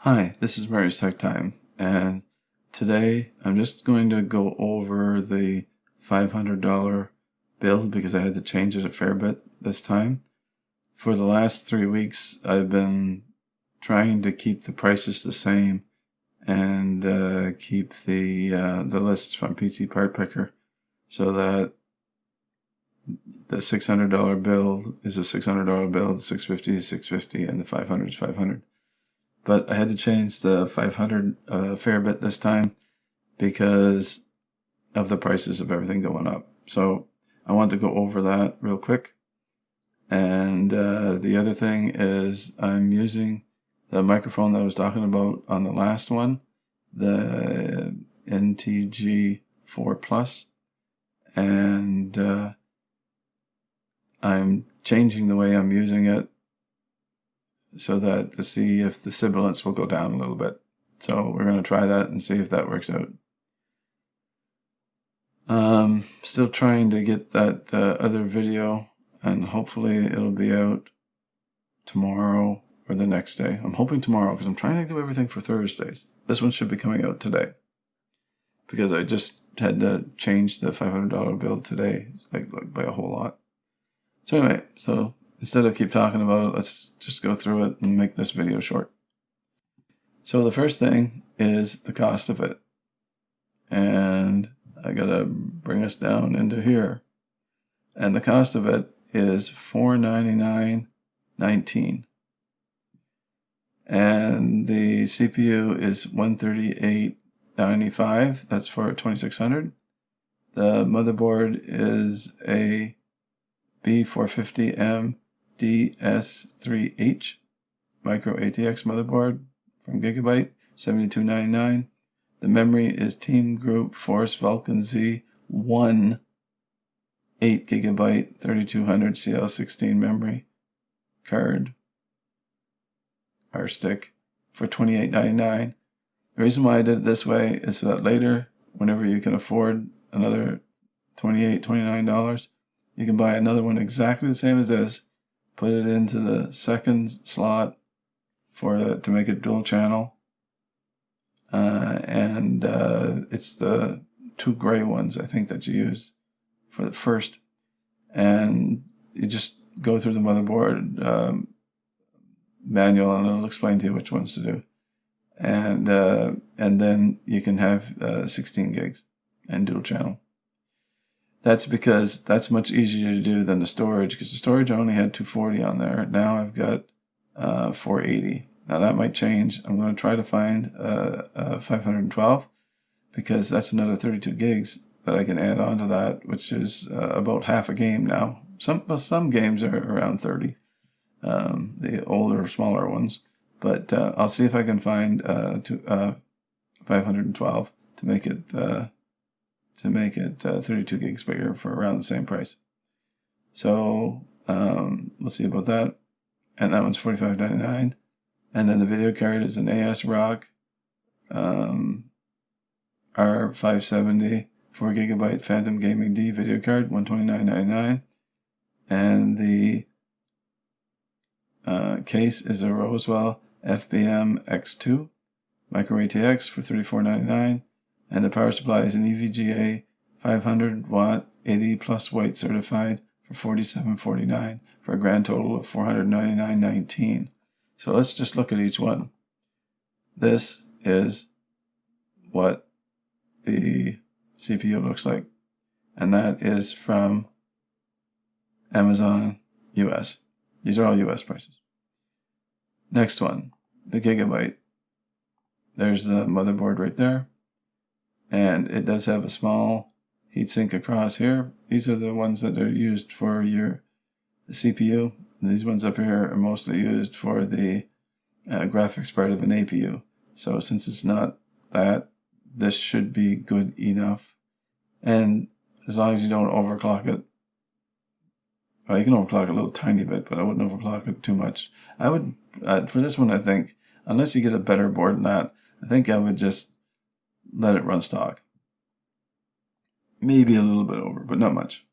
Hi, this is Mary's Tech Time, and today I'm just going to go over the $500 build because I had to change it a fair bit this time. For the last 3 weeks, I've been trying to keep the prices the same and keep the lists from PC Part Picker so that the $600 build is a $600 build, $650 is $650, and the $500 is $500. But I had to change the 500 a fair bit this time because of the prices of everything going up. So I want to go over that real quick. And the other thing is I'm using the microphone that I was talking about on the last one, the NTG 4 Plus. And I'm changing the way I'm using it so that to see if the sibilance will go down a little bit. So we're going to try that and see if that works out. Still trying to get that other video, and hopefully it'll be out tomorrow or the next day. I'm hoping tomorrow because I'm trying to do everything for Thursdays. This one should be coming out today because I just had to change the $500 bill today, like by a whole lot. So anyway, instead of keep talking about it, let's just go through it and make this video short. So the first thing is the cost of it. And I gotta bring us down into here. And the cost of it is $499.19. And the CPU is $138.95. That's for 2600. The motherboard is a B450M DS3H micro ATX motherboard from Gigabyte, $72.99. The memory is Team Group Force Vulcan Z1 8GB 3200 CL16 memory card or stick for $28.99. The reason why I did it this way is so that later, whenever you can afford another $28, $29, you can buy another one exactly the same as this, put it into the second slot to make it dual channel. It's the two gray ones, I think, that you use for the first. And you just go through the motherboard manual and it'll explain to you which ones to do. And then you can have 16 gigs and dual channel. That's because that's much easier to do than the storage, because the storage I only had 240 on there. Now I've got 480. Now that might change. I'm going to try to find 512 because that's another 32 gigs that I can add on to that, which is about half a game now. Some games are around 30, the older, smaller ones. But I'll see if I can find 512 to make it 32 gigs bigger for around the same price. So we'll see about that. And that one's $45.99. And then the video card is an ASRock R570 4GB Phantom Gaming D video card, $129.99. And the case is a Roswell FBM X2 micro ATX for $34.99. And the power supply is an EVGA 500 watt 80 plus weight certified for $47.49 for a grand total of $499.19. So let's just look at each one. This is what the CPU looks like, and that is from Amazon US. These are all US prices. Next one, the Gigabyte. There's the motherboard right there. And it does have a small heatsink across here. These are the ones that are used for your CPU. And these ones up here are mostly used for the graphics part of an APU. So since it's not that, this should be good enough. And as long as you don't overclock it. Well, you can overclock a little tiny bit, but I wouldn't overclock it too much. I would, for this one, I think, unless you get a better board than that, I think I would just let it run stock. Maybe a little bit over, but not much.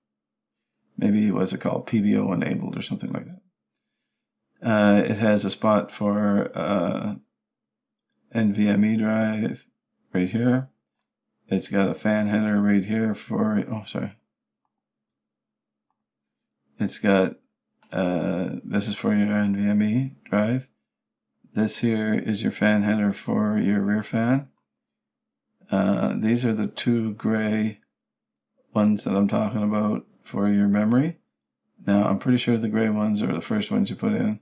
Maybe, what's it called, PBO enabled or something like that. It has a spot for NVMe drive right here. It's got a fan header right here for, it's got, this is for your NVMe drive. This here is your fan header for your rear fan. These are the two gray ones that I'm talking about for your memory. Now, I'm pretty sure the gray ones are the first ones you put in,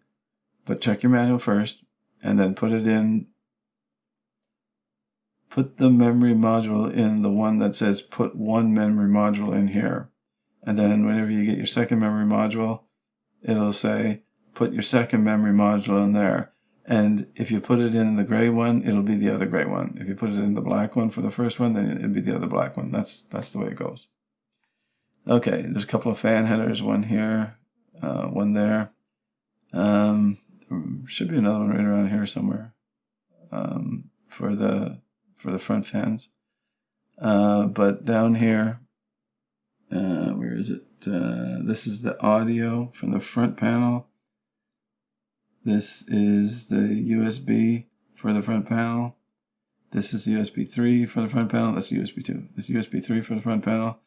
but check your manual first and then put it in. Put the memory module in the one that says put one memory module in here. And then whenever you get your second memory module, it'll say put your second memory module in there. And if you put it in the gray one, it'll be the other gray one. If you put it in the black one for the first one, then it'll be the other black one. That's the way it goes. Okay, there's a couple of fan headers, one here, one there. Should be another one right around here somewhere for the front fans. But down here, where is it? This is the audio from the front panel. This is the USB for the front panel. This is the USB 3 for the front panel. That's the USB 2. This is USB 3 for the front panel.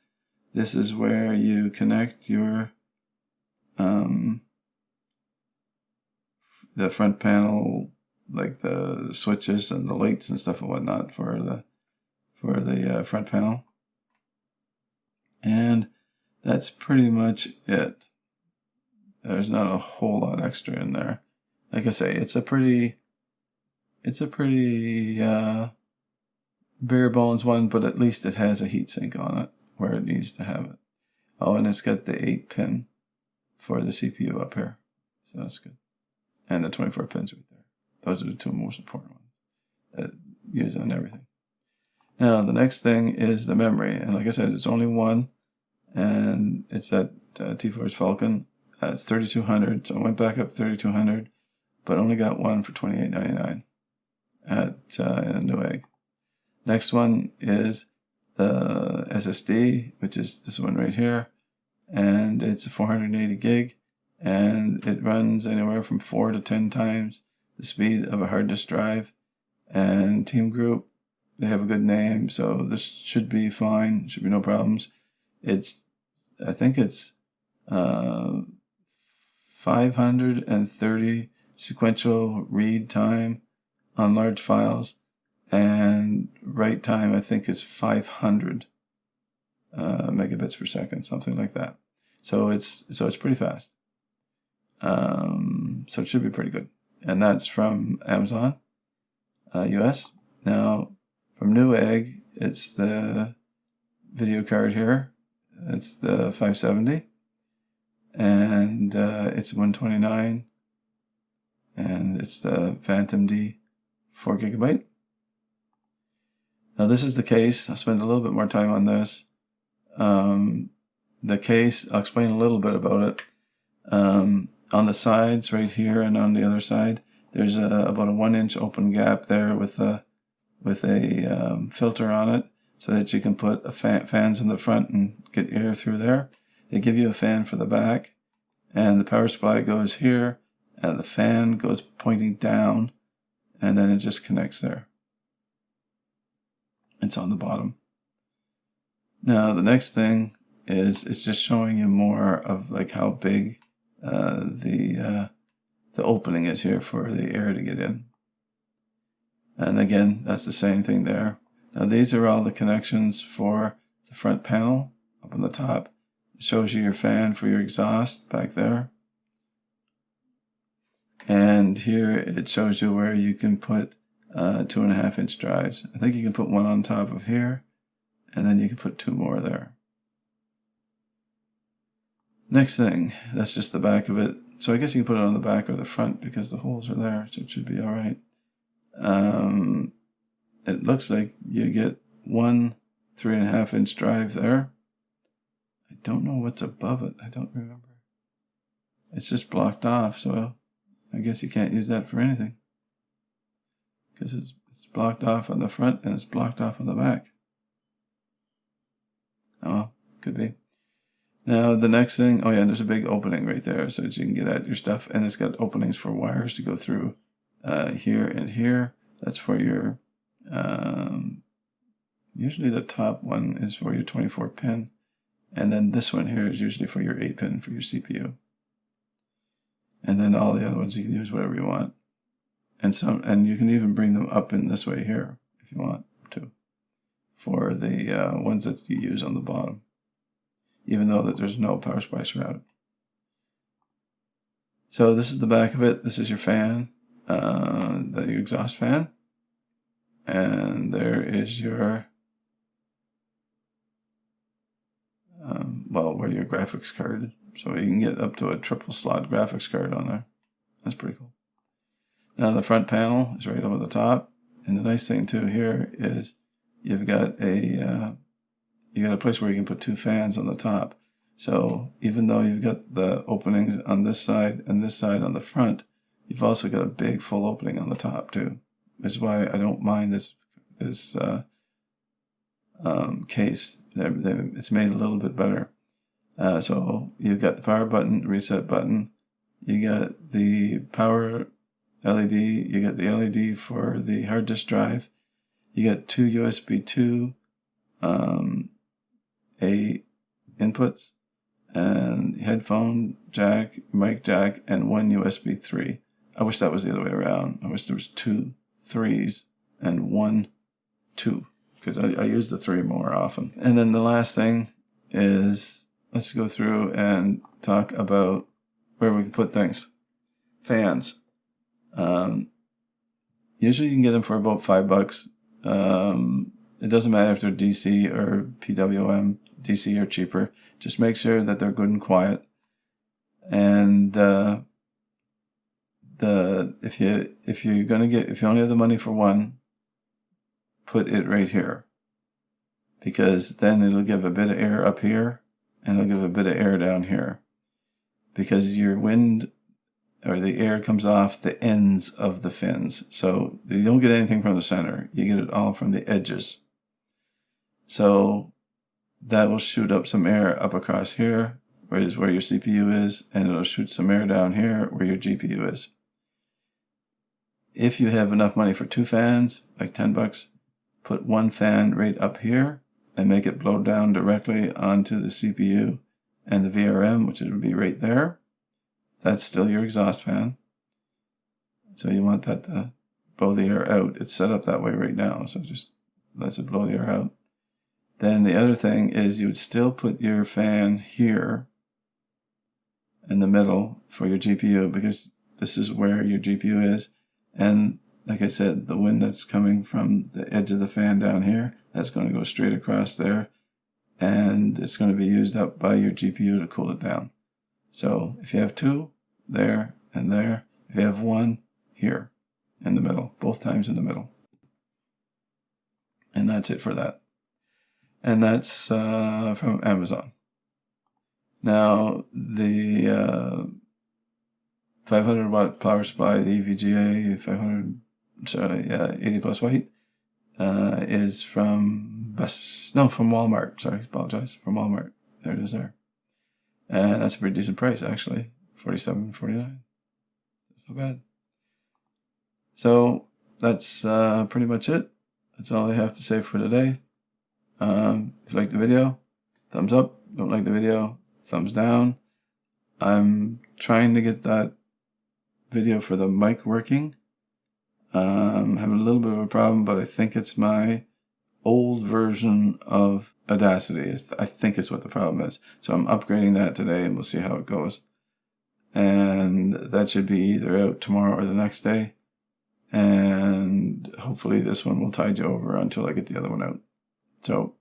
This is where you connect your the front panel, like the switches and the lights and stuff and whatnot for the front panel. And that's pretty much it. There's not a whole lot extra in there. Like I say, it's a pretty bare bones one, but at least it has a heatsink on it where it needs to have it. Oh, and it's got the 8-pin for the CPU up here. So that's good. And the 24 pins right there. Those are the two most important ones that use on everything. Now, the next thing is the memory. And like I said, it's only one. And it's that T-Force Falcon. It's 3200. So I went back up 3200, but only got one for $28.99 at Newegg. Next one is the SSD, which is this one right here. And it's a 480 gig. And it runs anywhere from 4 to 10 times the speed of a hard disk drive. And Team Group, they have a good name, so this should be fine. Should be no problems. I think it's 530 sequential read time on large files, and write time I think is 500 megabits per second, something like that. So it's pretty fast. So it should be pretty good. And that's from Amazon, US. Now, from Newegg, it's the video card here. It's the 570. And it's 129. And it's the Phantom D 4 gigabyte. Now, this is the case. I'll spend a little bit more time on this. The case, I'll explain a little bit about it. On the sides right here and on the other side, there's about a 1-inch open gap there with a filter on it so that you can put fans in the front and get air through there. They give you a fan for the back, and the power supply goes here, and the fan goes pointing down, and then it just connects there. It's on the bottom. Now the next thing is it's just showing you more of like how big the opening is here for the air to get in. And again, that's the same thing there. Now these are all the connections for the front panel up on the top. It shows you your fan for your exhaust back there. And here it shows you where you can put 2.5-inch drives. I think you can put one on top of here, and then you can put 2 more there. Next thing, that's just the back of it. So I guess you can put it on the back or the front because the holes are there, so it should be all right. It looks like you get one 3.5-inch drive there. I don't know what's above it. I don't remember. It's just blocked off, so I guess you can't use that for anything because it's blocked off on the front and it's blocked off on the back. Oh, could be. Now the next thing, oh yeah, there's a big opening right there so that you can get at your stuff, and it's got openings for wires to go through here and here. That's for your, usually the top one is for your 24 pin. And then this one here is usually for your 8 pin for your CPU. And then all the other ones you can use whatever you want. And you can even bring them up in this way here if you want to, for the ones that you use on the bottom, even though that there's no power supply surrounded. So this is the back of it. This is your fan, your exhaust fan. And there is your, where your graphics card. So you can get up to a triple slot graphics card on there. That's pretty cool. Now the front panel is right over the top. And the nice thing too here is you've got a place where you can put 2 fans on the top. So even though you've got the openings on this side and this side on the front, you've also got a big full opening on the top too. Which is why I don't mind this case. It's made a little bit better. So you've got the power button, reset button. You got the power LED. You got the LED for the hard disk drive. You got 2 USB 2 inputs, and headphone jack, mic jack, and 1 USB 3. I wish that was the other way around. I wish there was 2 3s and 1 2, because I use the 3 more often. And then the last thing is, let's go through and talk about where we can put things. Fans. Usually you can get them for about $5. It doesn't matter if they're DC or PWM. DC are cheaper. Just make sure that they're good and quiet. And if you only have the money for one, put it right here, because then it'll give a bit of air up here and it'll give a bit of air down here, because your wind or the air comes off the ends of the fins. So you don't get anything from the center. You get it all from the edges. So that will shoot up some air up across here, where your CPU is, and it'll shoot some air down here where your GPU is. If you have enough money for 2 fans, like $10, put 1 fan right up here and make it blow down directly onto the CPU and the VRM, which would be right there. That's still your exhaust fan. So you want that to blow the air out. It's set up that way right now, so just lets it blow the air out. Then the other thing is you would still put your fan here in the middle for your GPU, because this is where your GPU is. And like I said, the wind that's coming from the edge of the fan down here, that's going to go straight across there, and it's going to be used up by your GPU to cool it down. So if you have 2 there and there, if you have 1 here in the middle, both times in the middle. And that's it for that. And that's from Amazon. Now, the 500 watt power supply, the EVGA 80 plus weight, is from Walmart. Sorry, apologize. From Walmart. There it is there. And that's a pretty decent price, actually. $47.49. That's not bad. So that's pretty much it. That's all I have to say for today. If you like the video, thumbs up. Don't like the video, thumbs down. I'm trying to get that video for the mic working. I'm having a little bit of a problem, but I think it's my old version of Audacity. I think it's what the problem is. So I'm upgrading that today, and we'll see how it goes. And that should be either out tomorrow or the next day. And hopefully this one will tide you over until I get the other one out. So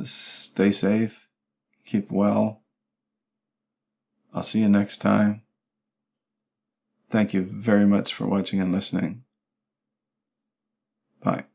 stay safe, keep well. I'll see you next time. Thank you very much for watching and listening. Bye.